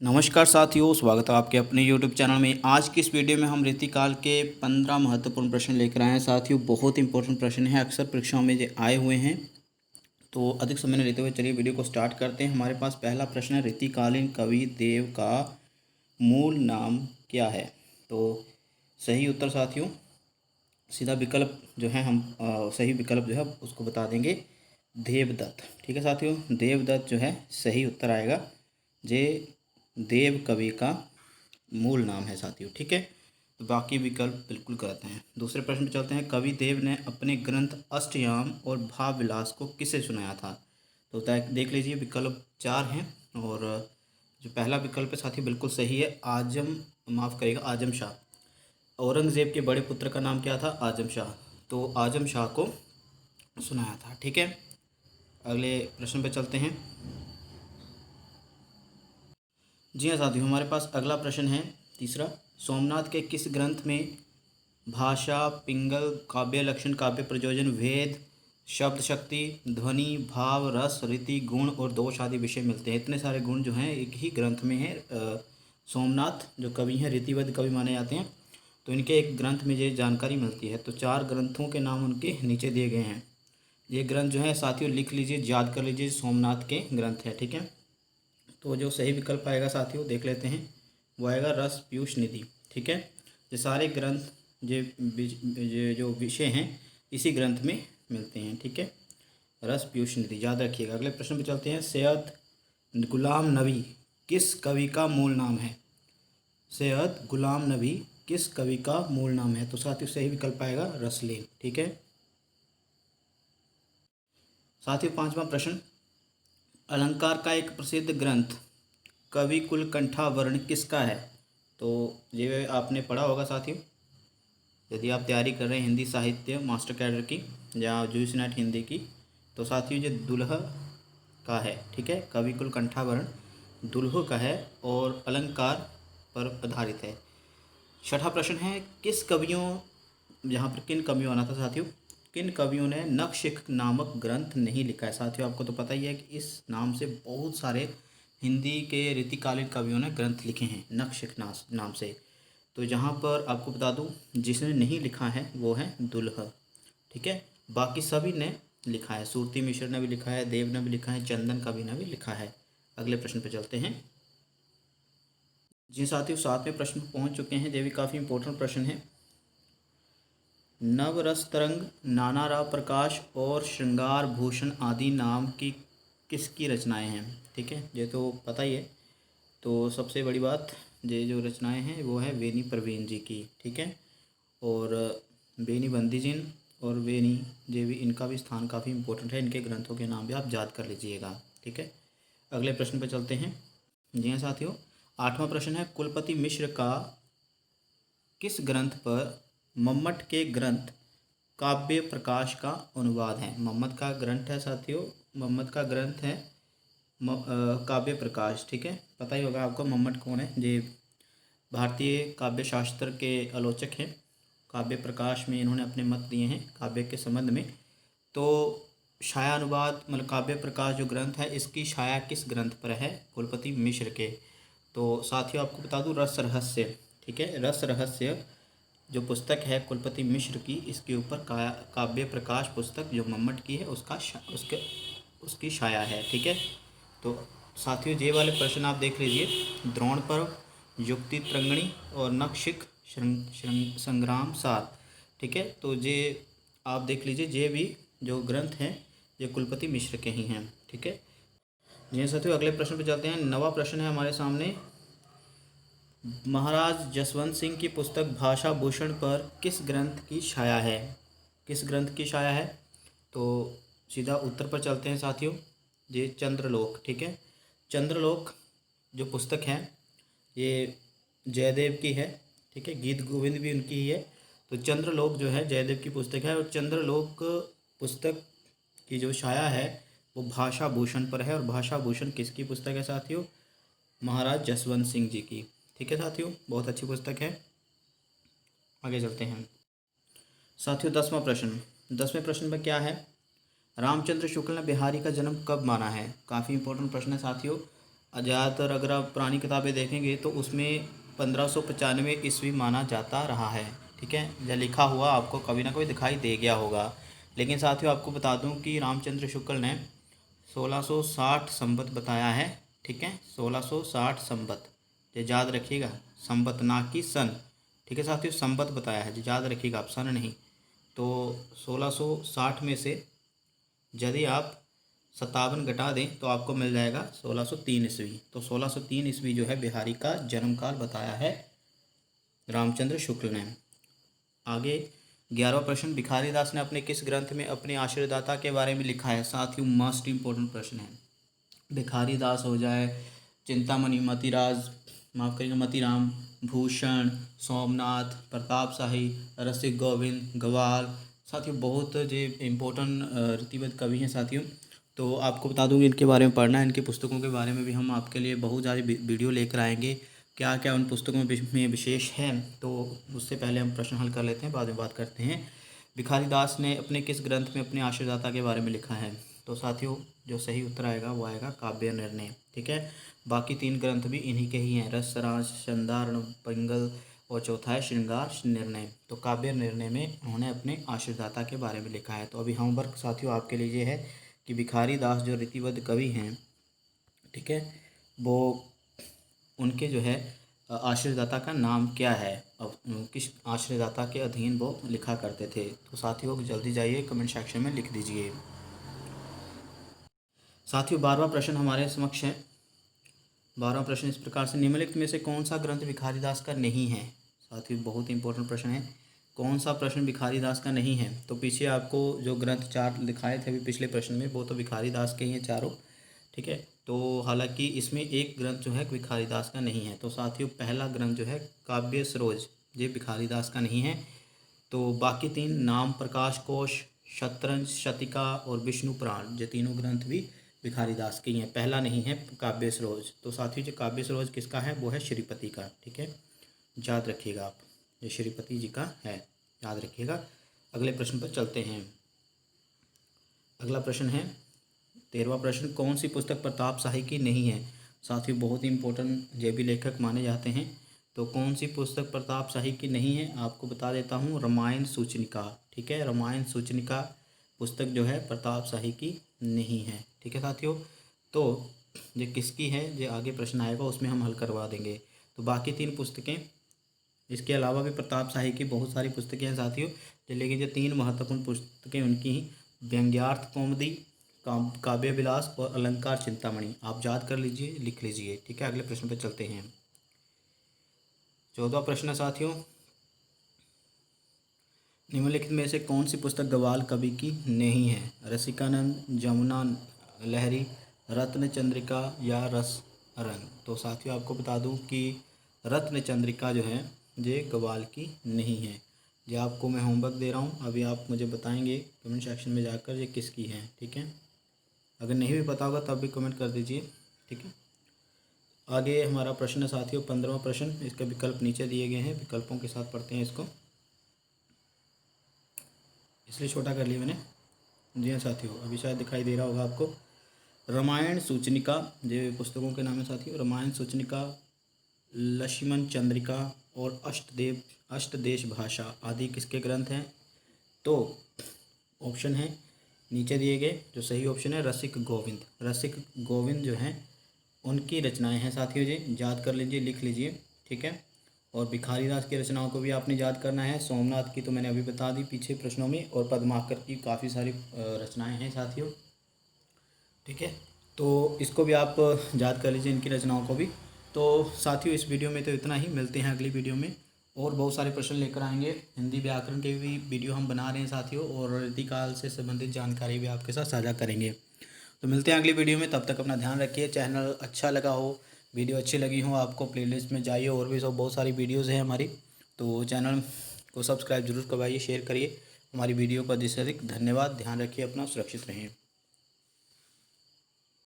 नमस्कार साथियों, स्वागत है आपके अपने YouTube चैनल में। आज की इस वीडियो में हम रीतिकाल के 15 महत्वपूर्ण प्रश्न लेकर आए हैं। साथियों, बहुत इंपॉर्टेंट प्रश्न हैं, अक्सर परीक्षाओं में ये आए हुए हैं। तो अधिक समय न लेते हुए चलिए वीडियो को स्टार्ट करते हैं। हमारे पास पहला प्रश्न है, रीतिकालीन कवि देव का मूल नाम क्या है? तो सही उत्तर साथियों, सीधा विकल्प जो है हम सही विकल्प जो है उसको बता देंगे, देवदत्त। ठीक है साथियों, देवदत्त जो है सही उत्तर आएगा। जे देव कवि का मूल नाम है साथियों। ठीक है, तो बाकी विकल्प बिल्कुल गलत हैं। दूसरे प्रश्न पे चलते हैं। कवि देव ने अपने ग्रंथ अष्टयाम और भाव विलास को किसे सुनाया था? तो देख लीजिए, विकल्प 4 हैं और जो पहला विकल्प है साथी बिल्कुल सही है, आजम शाह। औरंगज़ेब के बड़े पुत्र का नाम क्या था? आजम शाह। तो आजम शाह को सुनाया था। ठीक है, अगले प्रश्न पे चलते हैं। जी हाँ साथियों, हमारे पास अगला प्रश्न है तीसरा। सोमनाथ के किस ग्रंथ में भाषा, पिंगल, काव्य लक्षण, काव्य प्रयोजन, वेद, शब्द शक्ति, ध्वनि, भाव, रस, रीति, गुण और दोष आदि विषय मिलते हैं? इतने सारे गुण जो हैं एक ही ग्रंथ में है। सोमनाथ जो कवि हैं रीतिबद्ध कवि माने जाते हैं, तो इनके एक ग्रंथ में ये जानकारी मिलती है। तो 4 ग्रंथों के नाम उनके नीचे दिए गए हैं। ये ग्रंथ जो है साथियों लिख लीजिए, याद कर लीजिए, सोमनाथ के ग्रंथ है। ठीक है, तो जो सही विकल्प आएगा साथियों देख लेते हैं, वो आएगा रस पीयूष निधि। ठीक है, ये सारे ग्रंथ ये जो विषय हैं इसी ग्रंथ में मिलते हैं। ठीक है, रस पीयूष निधि याद रखिएगा। अगले प्रश्न पे चलते हैं। सैयद गुलाम नबी किस कवि का मूल नाम है? सैयद गुलाम नबी किस कवि का मूल नाम है? तो साथियों सही विकल्प आएगा रसलेन। ठीक है साथियों, पांचवा प्रश्न। अलंकार का एक प्रसिद्ध ग्रंथ कवि कुलकंठावरण किसका है? तो ये आपने पढ़ा होगा साथियों, यदि आप तैयारी कर रहे हैं हिंदी साहित्य मास्टर कैडर की या यूजी नेट हिंदी की, तो साथियों ये दुल्ह का है। ठीक है, कवि कुलकंठावरण दुल्हो का है और अलंकार पर आधारित है। छठा प्रश्न है, किस कवियों, यहाँ पर किन कवियों आना था साथियों, किन कवियों ने नखशिख नामक ग्रंथ नहीं लिखा है? साथियों आपको तो पता ही है कि इस नाम से बहुत सारे हिंदी के रीतिकालीन कवियों ने ग्रंथ लिखे हैं नखशिख नाम से। तो यहाँ पर आपको बता दूँ, जिसने नहीं लिखा है वो है दुल्ह। ठीक है, बाकी सभी ने लिखा है। सूरती मिश्र ने भी लिखा है, देव ने भी लिखा है, चंदन कवि ने भी लिखा है। अगले प्रश्न पे चलते हैं। जी साथियों, 7वें प्रश्न पर पहुँच चुके हैं। ये भी काफ़ी इंपॉर्टेंट प्रश्न है। नवरस तरंग, नाना राव प्रकाश और श्रृंगार भूषण आदि नाम की किसकी रचनाएं हैं? ठीक है, ये तो पता ही है। तो सबसे बड़ी बात, ये जो रचनाएं हैं वो है वेनी प्रवीण जी की। ठीक है, और बेनी बंदी जिन और वेनी देवी, इनका भी स्थान काफ़ी इंपॉर्टेंट है। इनके ग्रंथों के नाम भी आप याद कर लीजिएगा। ठीक है, अगले प्रश्न पर चलते हैं। जी हाँ साथियों, 8वां प्रश्न है। कुलपति मिश्र का किस ग्रंथ पर मम्मट के ग्रंथ काव्य प्रकाश का अनुवाद है? मम्मट का ग्रंथ है साथियों, मम्मट का ग्रंथ है काव्य प्रकाश। ठीक है, पता ही होगा आपको मम्मट कौन है। ये भारतीय काव्य शास्त्र के आलोचक हैं। काव्य प्रकाश में इन्होंने अपने मत दिए हैं काव्य के संबंध में। तो छाया अनुवाद मतलब काव्य प्रकाश जो ग्रंथ है, इसकी छाया किस ग्रंथ पर है? कुलपति मिश्र के। तो साथियों आपको बता दूं, रस रहस्य। ठीक है, रस रहस्य जो पुस्तक है कुलपति मिश्र की, इसके ऊपर काव्य प्रकाश पुस्तक जो मम्मट की है उसकी छाया है। ठीक है, तो साथियों ये वाले प्रश्न आप देख लीजिए। द्रोण पर्व, युक्ति तरंगिणी और नखशिख संग्राम सार। ठीक है, तो ये आप देख लीजिए, ये भी जो ग्रंथ हैं ये कुलपति मिश्र के ही हैं। ठीक है जी साथियों, अगले प्रश्न पर चलते हैं। 9वां प्रश्न है हमारे सामने। महाराज जसवंत सिंह की पुस्तक भाषा भूषण पर किस ग्रंथ की छाया है? किस ग्रंथ की छाया है? तो सीधा उत्तर पर चलते हैं साथियों, ये चंद्रलोक। ठीक है, चंद्रलोक जो पुस्तक है ये जयदेव की है। ठीक है, गीत गोविंद भी उनकी ही है। तो चंद्रलोक जो है जयदेव की पुस्तक है, और चंद्रलोक पुस्तक की जो छाया है वो भाषा भूषण पर है। और भाषा भूषण किसकी पुस्तक है साथियों? महाराज जसवंत सिंह जी की। ठीक है साथियों, बहुत अच्छी पुस्तक है। आगे चलते हैं साथियों। 10वां प्रश्न, 10वें प्रश्न में क्या है? रामचंद्र शुक्ल ने बिहारी का जन्म कब माना है? काफ़ी इंपॉर्टेंट प्रश्न है साथियों। ज़्यादातर अगर आप पुरानी किताबें देखेंगे तो उसमें 1595 ईस्वी माना जाता रहा है। ठीक है, या लिखा हुआ आपको कभी ना कभी दिखाई दे गया होगा। लेकिन साथियों आपको बता दूं कि रामचंद्र शुक्ल ने 1660 संवत बताया है। ठीक है, 1660 संवत, ये याद रखिएगा, संवत ना कि सन। ठीक है साथियों, संवत बताया है, याद रखिएगा आप, सन नहीं। तो 1660 में से यदि आप 57 घटा दें तो आपको मिल जाएगा 1603 ईस्वी। तो 1603 ईस्वी जो है बिहारी का जन्मकाल बताया है रामचंद्र शुक्ल ने। आगे 11वां प्रश्न, भिखारी दास ने अपने किस ग्रंथ में अपने आश्रयदाता के बारे में लिखा है? साथियों मोस्ट इम्पोर्टेंट प्रश्न है। भिखारी दास हो जाए, चिंतामणि, मतिराज, माफ़ करिएगा, मतिराम, भूषण, सोमनाथ, प्रताप शाही, रसिक गोविंद, ग्वाल, साथियों बहुत जो इम्पोर्टेंट रीतिबद्ध कवि हैं साथियों। तो आपको बता दूंगी इनके बारे में पढ़ना है, इनकी पुस्तकों के बारे में भी हम आपके लिए बहुत ज़्यादा वीडियो लेकर आएंगे, क्या क्या उन पुस्तकों में विशेष है। तो उससे पहले हम प्रश्न हल कर लेते हैं, बाद में बात करते हैं। भिखारी दास ने अपने किस ग्रंथ में अपने आश्रयदाता के बारे में लिखा है? तो साथियों जो सही उत्तर आएगा वो आएगा काव्य निर्णय। ठीक है, बाकी 3 ग्रंथ भी इन्हीं के ही हैं, रस राज, शानदार पिंगल, और चौथा है श्रृंगार निर्णय। तो काव्य निर्णय में उन्होंने अपने आश्रयदाता के बारे में लिखा है। तो अभी होमवर्क साथियों आपके लिए ये है कि भिखारी दास जो रीतिबद्ध कवि हैं, ठीक है, वो उनके जो है आश्रयदाता का नाम क्या है, अब किस आश्रयदाता के अधीन वो लिखा करते थे? तो साथियों जल्दी जाइए कमेंट सेक्शन में लिख दीजिए। साथियों 12वां प्रश्न हमारे समक्ष है। 12वां प्रश्न इस प्रकार से, निम्नलिखित में से कौन सा ग्रंथ भिखारी दास का नहीं है? साथियों बहुत इंपॉर्टेंट प्रश्न है, कौन सा प्रश्न भिखारी दास का नहीं है? तो पीछे आपको जो ग्रंथ 4 दिखाए थे अभी पिछले प्रश्न में, वो तो भिखारी दास के ही हैं चारों। ठीक है, तो हालांकि इसमें एक ग्रंथ जो है भिखारी दास का नहीं है। तो साथियों पहला ग्रंथ जो है काव्य सरोज, ये भिखारी दास का नहीं है। तो बाकी 3 नाम प्रकाश कोश, शतरंज शतिका और विष्णु पुराण, ये तीनों ग्रंथ भी भिखारी दास के ही हैं। पहला नहीं है काव्य सरोज। तो साथियों जो काव्य सरोज किसका है? वो है श्रीपति का। ठीक है, याद रखिएगा आप, ये श्रीपति जी का है, याद रखिएगा। अगले प्रश्न पर चलते हैं। अगला प्रश्न है 13वां प्रश्न, कौन सी पुस्तक प्रताप शाही की नहीं है? साथियों बहुत इंपॉर्टेंट, ये भी लेखक माने जाते हैं। तो कौन सी पुस्तक प्रताप शाही की नहीं है? आपको बता देता हूँ, रामायण सूचनिका। ठीक है, रामायण सूचनिका पुस्तक जो है प्रताप शाही की नहीं है। ठीक है साथियों, तो ये किसकी है, ये आगे प्रश्न आएगा उसमें हम हल करवा देंगे। तो बाकी 3 पुस्तकें, इसके अलावा भी प्रताप शाही की बहुत सारी पुस्तकें हैं साथियों, लेकिन जो 3 महत्वपूर्ण पुस्तकें उनकी ही, व्यंग्यार्थ कौमुदी, काव्य विलास और अलंकार चिंतामणि। आप याद कर लीजिए, लिख लीजिए। ठीक है, अगले प्रश्न पर चलते हैं। 14वां प्रश्न साथियों, निम्नलिखित में से कौन सी पुस्तक ग्वाल कवि की नहीं है? रसिकानंद, जमुना लहरी, रत्न चंद्रिका या रस रंग। तो साथियों आपको बता दूं कि रत्न चंद्रिका जो है ये ग्वाल की नहीं है। ये आपको मैं होमवर्क दे रहा हूँ, अभी आप मुझे बताएंगे कमेंट सेक्शन में जाकर ये किसकी है। ठीक है, अगर नहीं भी पता होगा तब भी कमेंट कर दीजिए। ठीक है, आगे हमारा प्रश्न है साथियों 15वां प्रश्न, इसके विकल्प नीचे दिए गए हैं, विकल्पों के साथ पढ़ते हैं इसको, इसलिए छोटा कर लिया मैंने। जी हाँ साथियों, अभी शायद दिखाई दे रहा होगा आपको। रामायण सूचनिका, जो पुस्तकों के नाम है साथियों, रामायण सूचनिका, लक्ष्मण चंद्रिका और अष्टदेश भाषा आदि किसके ग्रंथ हैं? तो ऑप्शन है नीचे दिए गए, जो सही ऑप्शन है रसिक गोविंद। रसिक गोविंद जो हैं उनकी रचनाएं हैं साथियों, जी याद कर लीजिए, लिख लीजिए। ठीक है, और भिखारी दास की रचनाओं को भी आपने याद करना है। सोमनाथ की तो मैंने अभी बता दी पीछे प्रश्नों में, और पद्माकर की काफ़ी सारी रचनाएं हैं साथियों। ठीक है, तो इसको भी आप याद कर लीजिए, इनकी रचनाओं को भी। तो साथियों इस वीडियो में तो इतना ही, मिलते हैं अगली वीडियो में, और बहुत सारे प्रश्न लेकर आएंगे। हिंदी व्याकरण के भी वीडियो हम बना रहे हैं साथियों, और रीतिकाल से संबंधित जानकारी भी आपके साथ साझा करेंगे। तो मिलते हैं अगली वीडियो में, तब तक अपना ध्यान रखिए। चैनल अच्छा लगा हो, वीडियो अच्छी लगी हो आपको, प्लेलिस्ट में जाइए, और भी सब बहुत सारी वीडियोज़ हैं हमारी, तो चैनल को सब्सक्राइब जरूर करवाइए, शेयर करिए हमारी वीडियो को अधिक से अधिक। धन्यवाद, ध्यान रखिए अपना, सुरक्षित रहें।